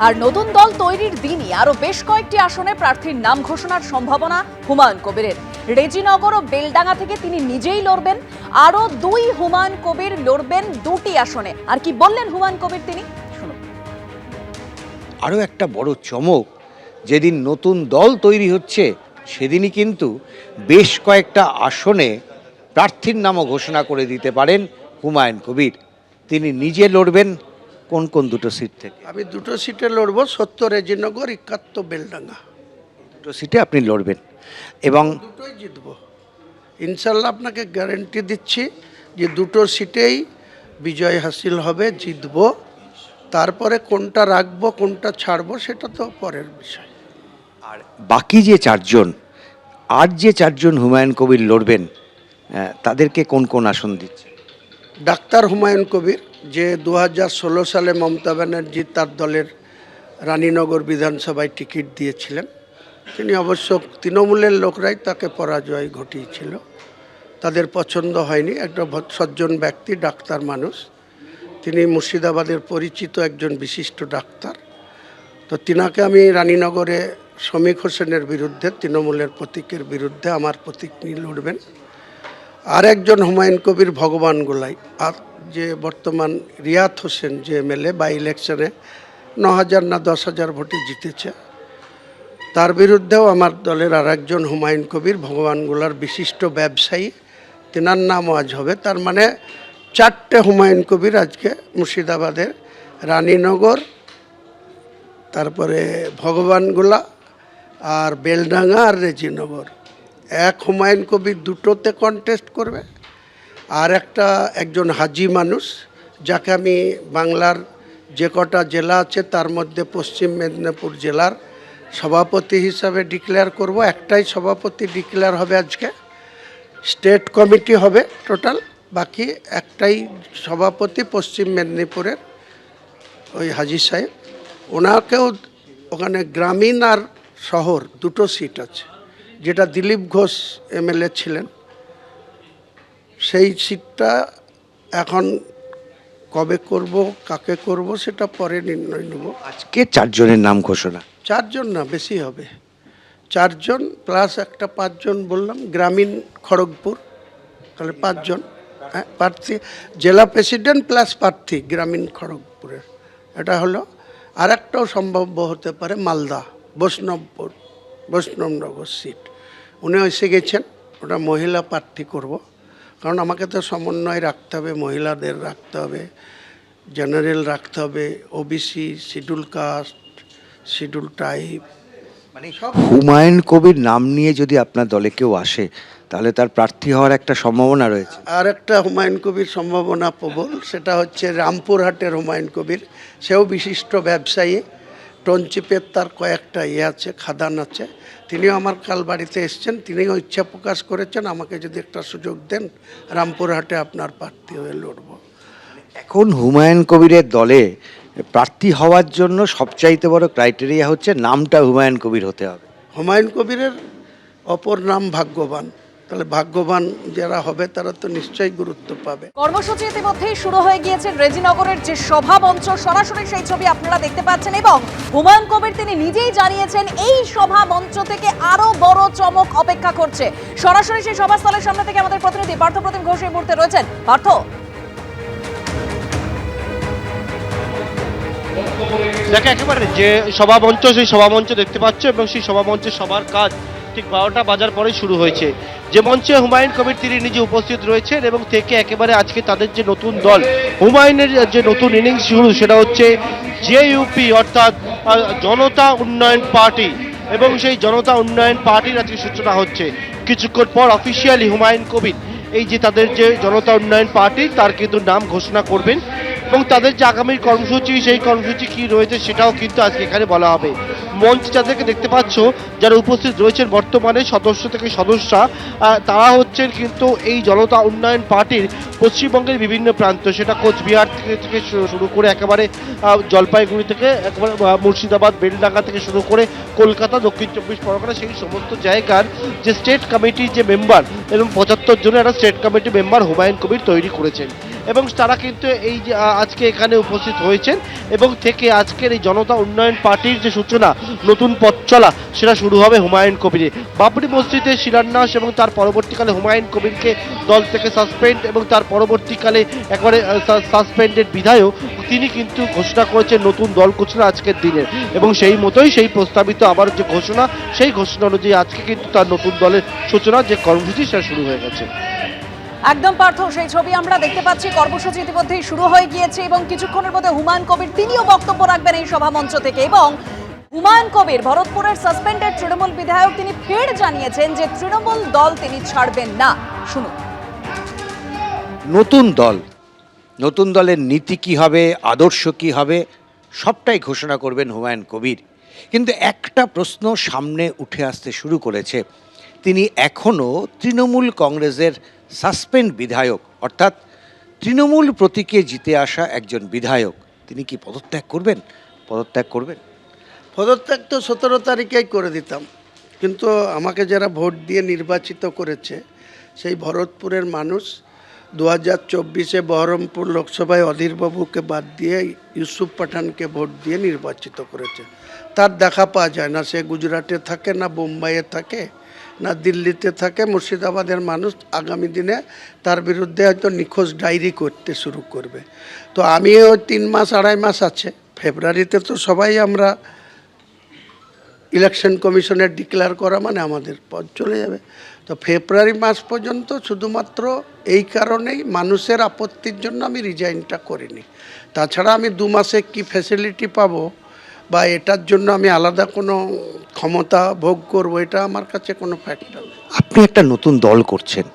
আর নতুন দল তৈরির দিনই আরো বেশ কয়েকটি আসনে প্রার্থীর নাম ঘোষণার সম্ভাবনা হুমায়ুন কবিরের। রেজিনগর ও বেলডাঙ্গা থেকে তিনি নিজেই লড়বেন। আরো দুই হুমায়ুন কবির লড়বেন দুটি আসনে। আর কি বললেন হুমায়ুন কবির তিনি, শুনুন। আরও একটা বড় চমক, যেদিন নতুন দল তৈরি হচ্ছে সেদিনই কিন্তু বেশ কয়েকটা আসনে প্রার্থীর নামও ঘোষণা করে দিতে পারেন হুমায়ুন কবির। তিনি নিজে লড়বেন কোন কোন দুটো সিট থেকে? আমি দুটো সিটে লড়বো, 70 রেজিনগর, 71 বেলডাঙ্গা। দুটো সিটে আপনি লড়বেন এবং দুটোই জিতবো ইনশাল্লাহ। আপনাকে গ্যারেন্টি দিচ্ছি যে দুটো সিটেই বিজয় হাসিল হবে, জিতবো। তারপরে কোনটা রাখবো কোনটা ছাড়বো সেটা তো পরের বিষয়। আর বাকি যে চারজন, যে চারজন হুমায়ুন কবির লড়বেন, তাদেরকে কোন কোন আসন দিচ্ছে? ডাক্তার হুমায়ুন কবির, যে 2016 সালে মমতা ব্যানার্জি তার দলের রানীনগর বিধানসভায় টিকিট দিয়েছিলেন। তিনি অবশ্য তৃণমূলের লোকরাই তাকে পরাজয় ঘটিয়েছিল, তাদের পছন্দ হয়নি। একটা সজ্জন ব্যক্তি, ডাক্তার মানুষ, তিনি মুর্শিদাবাদের পরিচিত একজন বিশিষ্ট ডাক্তার। তো তিনাকে আমি রানীনগরে শমীক হোসেনের বিরুদ্ধে, তৃণমূলের প্রতীকের বিরুদ্ধে আমার প্রতীক নিয়ে লড়বেন। আর একজন হুমায়ুন কবির ভগবান গোলাই, আর যে বর্তমান রিয়াত হোসেন যে এমএলএ বাই ইলেকশনে 9,000 না 10,000 ভোটে জিতেছে, তার বিরুদ্ধেও আমার দলের আর একজন হুমায়ুন কবির ভগবান গোলার বিশিষ্ট ব্যবসায়ী, তেনার নামও আজ হবে। তার মানে 4টে হুমায়ুন কবির আজকে মুর্শিদাবাদের রানীনগর, তারপরে ভগবানগোলা আর বেলডাঙ্গা আর রেজিনগর। এক হুমায়ুন কবির দুটোতে কন্টেস্ট করবে। আর একজন হাজি মানুষ, যাকে আমি বাংলার যে কটা জেলা আছে তার মধ্যে পশ্চিম মেদিনীপুর জেলার সভাপতি হিসাবে ডিক্লেয়ার করব। একটাই সভাপতি ডিক্লেয়ার হবে আজকে, স্টেট কমিটি হবে টোটাল, বাকি একটাই সভাপতি পশ্চিম মেদিনীপুরের ওই হাজি সাহেব। ওনাকেও ওখানে গ্রামীণ আর শহর দুটো সিট আছে, যেটা দিলীপ ঘোষ এমএলএ ছিলেন, সেই সিটটা এখন কবে করব কাকে করব সেটা পরে নির্ণয় নেব। আজকে চারজনের নাম ঘোষণা। চারজন না, বেশি হবে, চারজন প্লাস একটা 5 জন বললাম গ্রামীণ খড়গপুর, তাহলে 5 জন। হ্যাঁ, প্রার্থী জেলা প্রেসিডেন্ট প্লাস প্রার্থী গ্রামীণ খড়গপুরের, এটা হলো। আর একটাও সম্ভাব্য হতে পারে মালদা বৈষ্ণবনগর সিট, উনি এসে গেছেন, ওটা মহিলা প্রার্থী করব। কারণ আমাকে তো সমন্বয় রাখতে হবে, মহিলাদের রাখতে হবে, জেনারেল রাখতে হবে, OBC, schedule caste, schedule type, মানে হুমায়ুন কবির নাম নিয়ে যদি আপনার দলে কেউ আসে তাহলে তার প্রার্থী হওয়ার একটা সম্ভাবনা রয়েছে। আর একটা হুমায়ুন কবির সম্ভাবনা প্রবল, সেটা হচ্ছে রামপুরহাটের হুমায়ুন কবির। সেও বিশিষ্ট ব্যবসায়ী, টনচিপের তার কয়েকটা আছে, খাদান আছে। তিনিও আমার কাল বাড়িতে এসছেন, তিনিও ইচ্ছা প্রকাশ করেছেন আমাকে যদি একটা সুযোগ দেন রামপুরহাটে আপনার প্রার্থী হয়ে লড়ব। এখন হুমায়ুন কবিরের দলে প্রার্থী হওয়ার জন্য সবচাইতে বড় ক্রাইটেরিয়া হচ্ছে নামটা হুমায়ুন কবির হতে হবে। হুমায়ুন কবিরের অপর নাম ভাগ্যবান, তাহলে ভাগ্যবান যারা হবে তারা তো নিশ্চয়ই গুরুত্ব পাবে। কর্মসূচি ইতিমধ্যেই শুরু হয়ে গিয়েছে। রেজিনগরের যে সভা মঞ্চ, সরাসরি সেই ছবি আপনারা দেখতে পাচ্ছেন এবং হুমায়ুন কবির তিনি নিজেই জানিয়েছেন এই সভা মঞ্চ থেকে আরো বড় চমক অপেক্ষা করছে। সরাসরি সেই সভাস্থলের সামনে থেকে আমাদের প্রতিনিধি পার্থপ্রতিম ঘোষ এই মুহূর্তে রয়েছেন। পার্থ, দেখো একেবারে যে সভামঞ্চ, সেই সভামঞ্চ দেখতে পাচ্ছ এবং সেই সভামঞ্চের সবার কাজ ঠিক 12টা বাজার পরে শুরু হয়েছে। যে মঞ্চে হুমায়ুন কবির তিনি নিজে উপস্থিত রয়েছেন এবং থেকে একেবারে আজকে তাদের যে নতুন দল হুমায়ুনের যে নতুন ইনিংস শুরু, সেটা হচ্ছে জেইউপি অর্থাৎ জনতা উন্নয়ন পার্টি, এবং সেই জনতা উন্নয়ন পার্টির আজকে সূচনা হচ্ছে। কিছুক্ষণ পর অফিসিয়ালি হুমায়ুন কবির এই যে তাদের যে জনতা উন্নয়ন পার্টি তার কিন্তু নাম ঘোষণা করবেন এবং তাদের যে আগামী কর্মসূচি, সেই কর্মসূচি কী রয়েছে সেটাও কিন্তু আজকে এখানে বলা হবে। মঞ্চ যাদেরকে দেখতে পাচ্ছ, যারা উপস্থিত রয়েছেন বর্তমানে সদস্য থেকে সদস্যা, তারা হচ্ছেন কিন্তু এই জনতা উন্নয়ন পার্টির পশ্চিমবঙ্গের বিভিন্ন প্রান্ত, সেটা কোচবিহার থেকে শুরু করে একেবারে জলপাইগুড়ি থেকে একেবারে মুর্শিদাবাদ, বেলডাঙ্গা থেকে শুরু করে কলকাতা, দক্ষিণ 24 পরগনা, সেই সমস্ত জায়গার যে স্টেট কমিটির যে মেম্বার এবং 75 জনের একটা state committee member Humayun Kabir তৈরি করেছেন। এবং তারা কিন্তু এই যে আজকে এখানে উপস্থিত হয়েছেন এবং থেকে আজকের এই জনতা উন্নয়ন পার্টির যে সূচনা, নতুন পথ চলা, সেটা শুরু হবে হুমায়ুন কবিরে। বাবরি মসজিদের শিলান্যাস এবং তার পরবর্তীকালে হুমায়ুন কবিরকে দল থেকে সাসপেন্ড এবং তার পরবর্তীকালে একবারে সাসপেন্ডেড বিধায়ক, তিনি কিন্তু ঘোষণা করেছেন নতুন দল ঘোষণা আজকের দিনে, এবং সেই মতোই সেই প্রস্তাবিত আবার যে ঘোষণা, সেই ঘোষণা অনুযায়ী আজকে কিন্তু তার নতুন দলের সূচনা, যে কর্মসূচি সেটা শুরু হয়ে গেছে। একদম পার্থ, সেই ছবি আমরা দেখতে পাচ্ছি। কর্মসূচি ইতিমধ্যেই শুরু হয়ে গিয়েছে এবং কিছুক্ষণের মধ্যে হুমায়ুন কবির তিনিও বক্তব্য রাখবেন এই সভামঞ্চ থেকে। এবং হুমায়ুন কবির, ভরতপুরের সাসপেন্ডেড তৃণমূল বিধায়ক, তিনি ফের জানিয়েছেন যে তৃণমূল দল তিনি ছাড়বেন না। শুনুন। নতুন দলের নীতি কি হবে, আদর্শ কি হবে, সবটাই ঘোষণা করবেন হুমায়ুন কবির। কিন্তু একটা প্রশ্ন সামনে উঠে আসতে শুরু করেছে, তিনি এখনও তৃণমূল কংগ্রেসের সাসপেন্ড বিধায়ক, অর্থাৎ তৃণমূল প্রতীকে জিতে আসা একজন বিধায়ক, তিনি কি পদত্যাগ করবেন? পদত্যাগ তো 17 তারিখেই করে দিতাম, কিন্তু আমাকে যারা ভোট দিয়ে নির্বাচিত করেছে সেই ভরতপুরের মানুষ 2024-এ বহরমপুর লোকসভায় অধীরবাবুকে বাদ দিয়ে ইউসুফ পাঠানকে ভোট দিয়ে নির্বাচিত করেছে। তার দেখা পাওয়া যায় না, সে গুজরাটে থাকে, না বোম্বাইয়ে থাকে, না দিল্লিতে থাকে। মুর্শিদাবাদের মানুষ আগামী দিনে তার বিরুদ্ধে হয়তো নিখোঁজ ডায়েরি করতে শুরু করবে। তো আমি ওই 3 মাস 2.5 মাস আছে, ফেব্রুয়ারিতে তো সবাই আমরা ইলেকশন কমিশনের ডিক্লেয়ার করা মানে আমাদের পদ চলে যাবে। তো ফেব্রুয়ারি মাস পর্যন্ত শুধুমাত্র এই কারণেই মানুষের আপত্তির জন্য আমি রিজাইনটা করিনি। তাছাড়া আমি 2 মাসে কি ফ্যাসিলিটি পাবো বা এটার জন্য আমি আলাদা কোনো ক্ষমতা ভোগ করবো, এটা আমার কাছে কোনো ফ্যাক্টর নেই। আপনি একটা নতুন দল করছেন,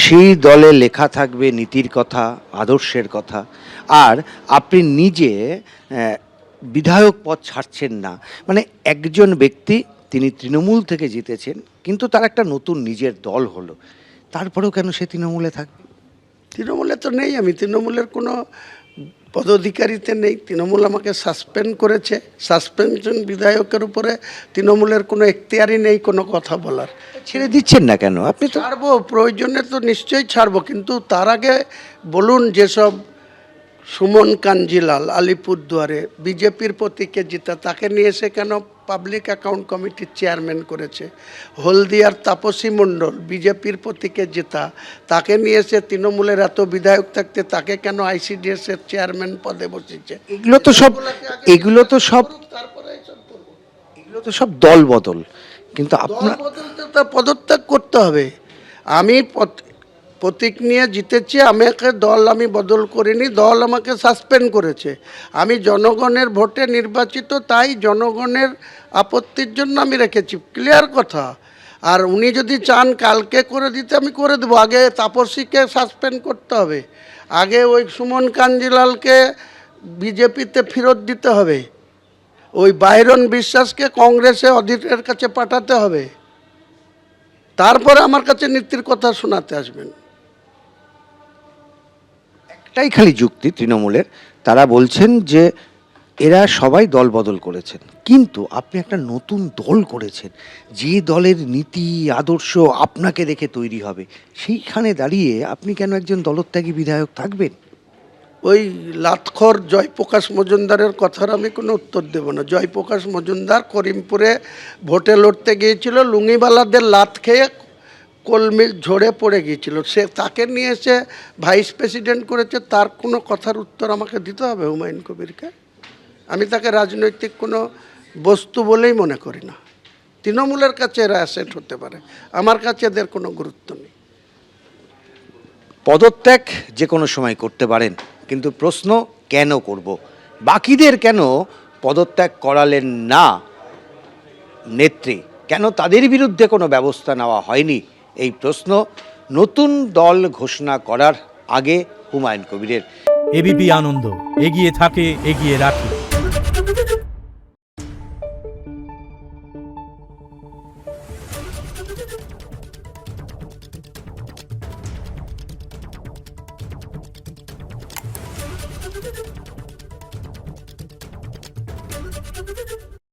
সেই দলে লেখা থাকবে নীতির কথা, আদর্শের কথা, আর আপনি নিজে বিধায়ক পদ ছাড়ছেন না। মানে একজন ব্যক্তি, তিনি তৃণমূল থেকে জিতেছেন, কিন্তু তার একটা নতুন নিজের দল হলো, তারপরেও কেন সে তৃণমূলে থাকবে? তৃণমূলে তো নেই, আমি তৃণমূলের কোনো পদাধিকারিতে নেই। তৃণমূল আমাকে সাসপেন্ড করেছে। সাসপেনশন বিধায়কের উপরে তৃণমূলের কোনো এখতিয়ারই নেই কোনো কথা বলার। ছেড়ে দিচ্ছেন না কেন? আপনি তো ছাড়বো, প্রয়োজনে তো নিশ্চয়ই ছাড়বো, কিন্তু তার আগে বলুন, যেসব সুমন কাঞ্জিলাল আলিপুরদুয়ারে বিজেপির প্রতীকে জিতা, তাকে নিয়ে এসে কেন পাবলিক অ্যাকাউন্ট কমিটির চেয়ারম্যান করেছে? হলদিয়ার তাপসী মণ্ডল বিজেপির প্রতীকে জেতা, তাকে নিয়ে এসে তৃণমূলের এত বিধায়ক থাকতে তাকে কেন আইসিডিএস এর চেয়ারম্যান পদে বসেছে? এগুলো তো সব দল বদল, কিন্তু আপনার বদলতে তো পদত্যাগ করতে হবে। আমি প্রতীক নিয়ে জিতেছি, আমাকে দল আমি বদল করিনি, দল আমাকে সাসপেন্ড করেছে। আমি জনগণের ভোটে নির্বাচিত, তাই জনগণের আপত্তির জন্য আমি রেখেছি, ক্লিয়ার কথা। আর উনি যদি চান কালকে করে দিতে, আমি করে দেবো। আগে তাপসীকে সাসপেন্ড করতে হবে, আগে ওই সুমন কাঞ্জিলালকে বিজেপিতে ফেরত দিতে হবে, ওই বাইরন বিশ্বাসকে কংগ্রেসে অধীরের কাছে পাঠাতে হবে, তারপরে আমার কাছে নীতির কথা শোনাতে আসবেন। একটাই খালি যুক্তি তৃণমূলের, তারা বলছেন যে এরা সবাই দল বদল করেছেন, কিন্তু আপনি একটা নতুন দল করেছেন, যে দলের নীতি আদর্শ আপনাকে দেখে তৈরি হবে, সেইখানে দাঁড়িয়ে আপনি কেন একজন দলত্যাগী বিধায়ক থাকবেন? ওই লাতখর জয়প্রকাশ মজুমদারের কথার আমি কোনো উত্তর দেব না। জয়প্রকাশ মজুমদার করিমপুরে ভোটে লড়তে গিয়েছিল, লুঙ্গিওয়ালাদের লাত খেয়ে কলমিল ঝরে পড়ে গিয়েছিল, সে তাকে নিয়ে এসে ভাইস প্রেসিডেন্ট করেছে, তার কোনো কথার উত্তর আমাকে দিতে হবে হুমায়ুন কবিরকে? আমি তাকে রাজনৈতিক কোনো বস্তু বলেই মনে করি না। তৃণমূলের কাছে এরা অ্যাসেট হতে পারে, আমার কাছে এদের কোনো গুরুত্ব নেই। পদত্যাগ যে কোনো সময় করতে পারেন, কিন্তু প্রশ্ন কেন করব? বাকিদের কেন পদত্যাগ করালেন না নেত্রী? কেন তাদের বিরুদ্ধে কোনো ব্যবস্থা নেওয়া হয়নি? এই প্রশ্ন নতুন দল ঘোষণা করার আগে হুমায়ুন কবিরের। এবিপি আনন্দ, এগিয়ে থাকে, এগিয়ে রাখে।